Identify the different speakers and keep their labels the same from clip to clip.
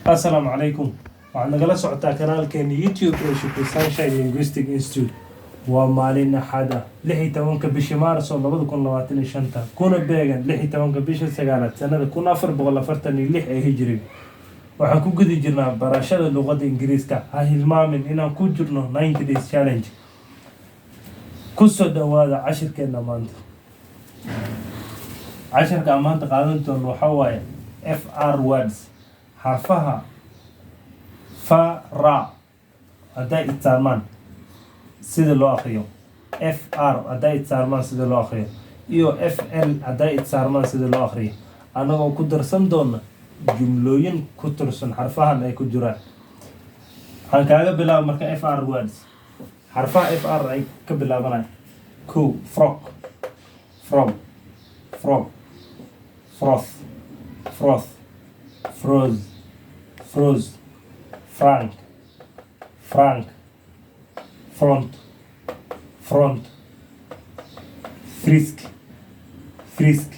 Speaker 1: السلام عليكم. وعندنا جلسة على قناة كان يوتيوب شكل سانشاين لينغويستيك انستيتوت ومالنا حدا لحي تمانك بشي مارس ولا بدو كون لواتني شنطة كون بيغان لحي تمانك بشي سجالات سنة كون أفر بغلا فرتني لح هجري وحكو قد جرنا براشة اللغة الإنجليزية هاي المامن إنا كو جرنا 90 days challenge كسو دوادا 10 كنا مانت 10 كمان قادنتون وحواي FR words حرفها فرا أداء التارمان سيد الله أخيو FR أداء التارمان سيد الله أخيو إيو FL أداء التارمان سيد الله أخيو أنا لو كدرسن دون جملوين كترسن حرفها أي كجرا عن كذا بلا مركا FR words حرفها FR أي كبلا بناي كو فروك from frog froth froth froze froze frank frank front front frisk frisk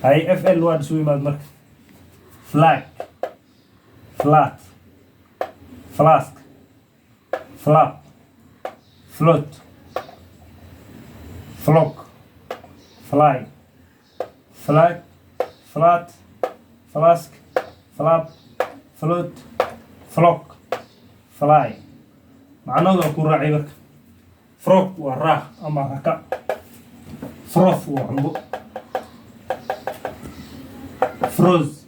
Speaker 1: هاي اف ال واد شوي مال مركب flag flat flask flap float flock fly flag flat flask flap float flock fly معناه أكون راعي بك فروك وراح أما هكا فروث وعنبو فروز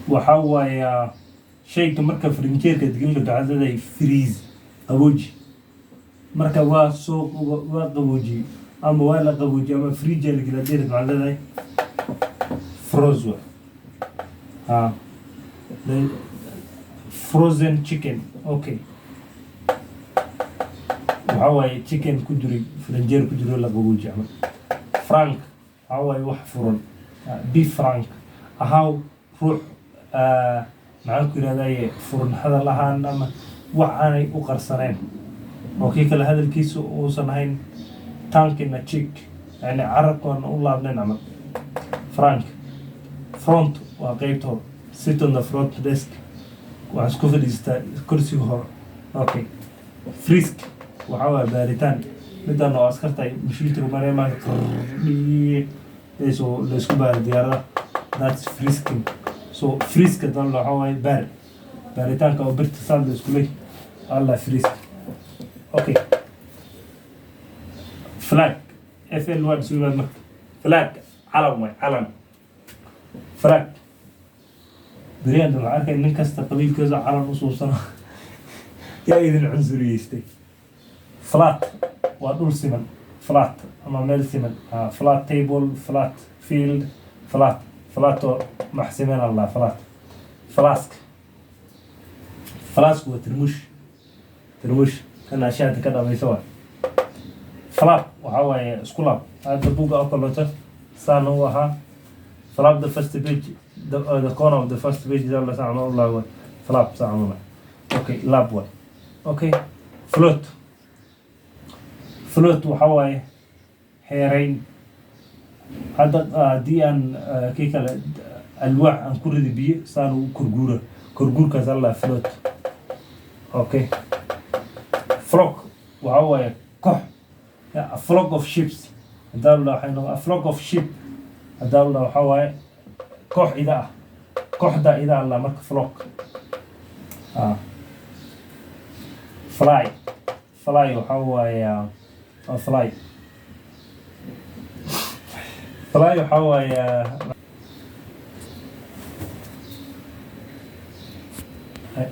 Speaker 1: وحوا شيء كمركب فرنكير كتقول له قاعد هذا فريز قبوجي مركب واسوق وقبوجي أما ولا قبوجي أما فريج اللي كده ديرت مع هذا فروز ها frozen chicken okay وحواي chicken كجري فرنجير كجري ولا قبوجي عمل فرانك حواي وحفرن beef frank أهاو روح معاك هذا فرن هذا لهان أما وعاني وقرصنين وكي كلا هذا الكيس وصنعين تانك إنه تشيك يعني عرق والله بنعمل فرانك فرونت وقيبته sit on the front desk وعسكو في الكرسي وهو اوكي فريسك وحاول باريتان بدأ انه عسكرتاي بشيلتر وماري ما ليسو بار ديارة that's frisking so فريسك دان لو حاول باريتان كاو برت سالد سكولي الله فريسك اوكي فلاك اف ال 1 سوي فلاك علم فلاك بريان دول عارف إن كسر قبيل كذا على نصوصنا يا إذن عنصري يشتي فلات وأدول سمن فلات أما ميل سمن فلات تيبل فلات فيلد فلات محسمين الله فلات فلاسك وترمش كان أشياء كذا ما يسوى فلاب وهو سكولاب هذا بوجا أكلته سانوها فلاب the first page the corner of the first page ده اللي سامعه الله فلاب سامعه اوكي لاب وان اوكي فلوت وحواي حيرين هذا دي ان كيكا الواح ان كل دي بي صاروا كرجور كذا الله فلوت اوكي فلوك وحواي كح a flock of sheep ده الله حينو a flock of sheep ده الله حواي كوح إذا كوح دا إذا الله مرك فلوك فلاي وحواي فلاي وحواي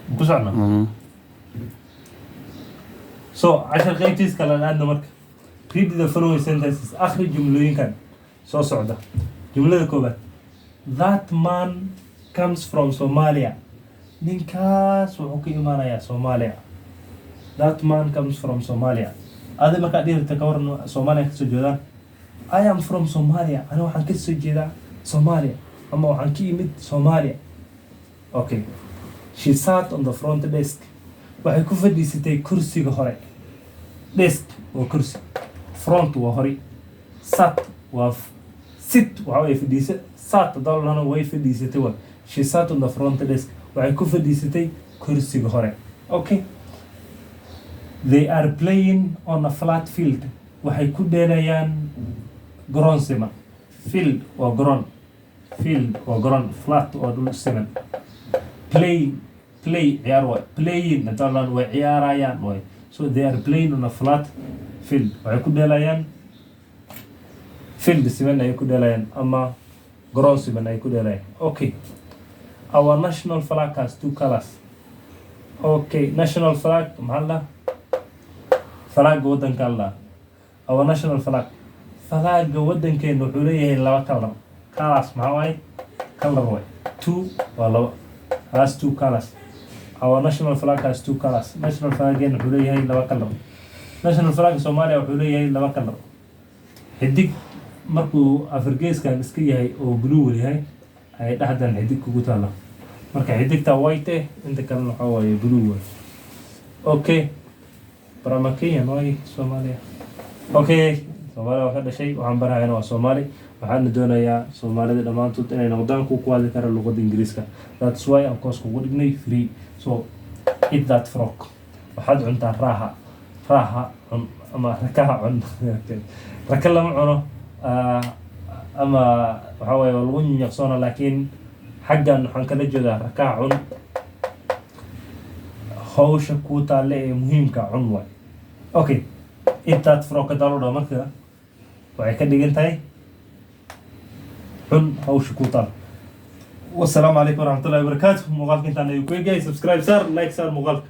Speaker 1: بقصنا so عشان غير تيز كلام عندنا مرك read the following sentences آخر جملين كان so صعدة جملة كوبا That man comes from Somalia. Ninkaas wuxuu ka imaanayaa Soomaaliya. That man comes from Somalia. Adi markaa dhirta ka waran Soomaaliya ka soo jeedaan. I am from Somalia. Ana waxaan ka soo jeedaa Soomaaliya. Ama waxaan ka imid Soomaaliya. Okay. She sat on the front desk. Waxay ku fadhiisatay kursiga hore. Desk waa kursi. Front waa hore. Sat waa sit waxaa fadhiisa sat dalana way fadhiisatay waa she sat on the front desk waxay ku fadhiisatay kursiga hore okay they are playing on a flat field waxay ku dheelayaan garoon siman field waa garoon field waa garoon flat waa dhul siman play ciyaar waay playing dalan way ciyaarayaan waay so they are playing on a flat field waxay ku dheelayaan field siman ay ku dheelayaan ama garoon siman ay ku dheelayaan okay our national flag has two colors okay national flag maxaa la flag wadanka la our national flag flag wadankeena wuxuu leeyahay laba color colors maxaa waay color waay two waa laba has two colors our national flag has two colors national flag wuxuu leeyahay laba color national flag Soomaaliya wuxuu leeyahay laba color xidig markuu Afrigeeskan iska yahay oo blue yahay ay dhaxdan xidig kugu taala marka xidigta white inta kale waxa waaye blue okay baramakiyan way Soomaaliya okay Soomaaliya waxa dhashay waxaan barahaynaa waa Soomaali waxaan doonayaa Soomaalida dhamaantood inay noqdaan ku wada kara luqadda Ingiriiska that's why of course ugu dhignay free so eat that frog waxaad cuntaa raaha ama rakaha cun raka lama cuno ama waxa waaye lagu nyaqsoona laakiin xaggan waxaan kala jeedaa rakaha cun hawsha ku taale ee muhiimka cun waay okay eat that frog ka daloo marka waxay ka dhigan tahay cun hawsha ku taal والسلام عليكم ورحمة الله وبركاته مقالك انت انا يكويجي سبسكرايب صار لايك صار مقالك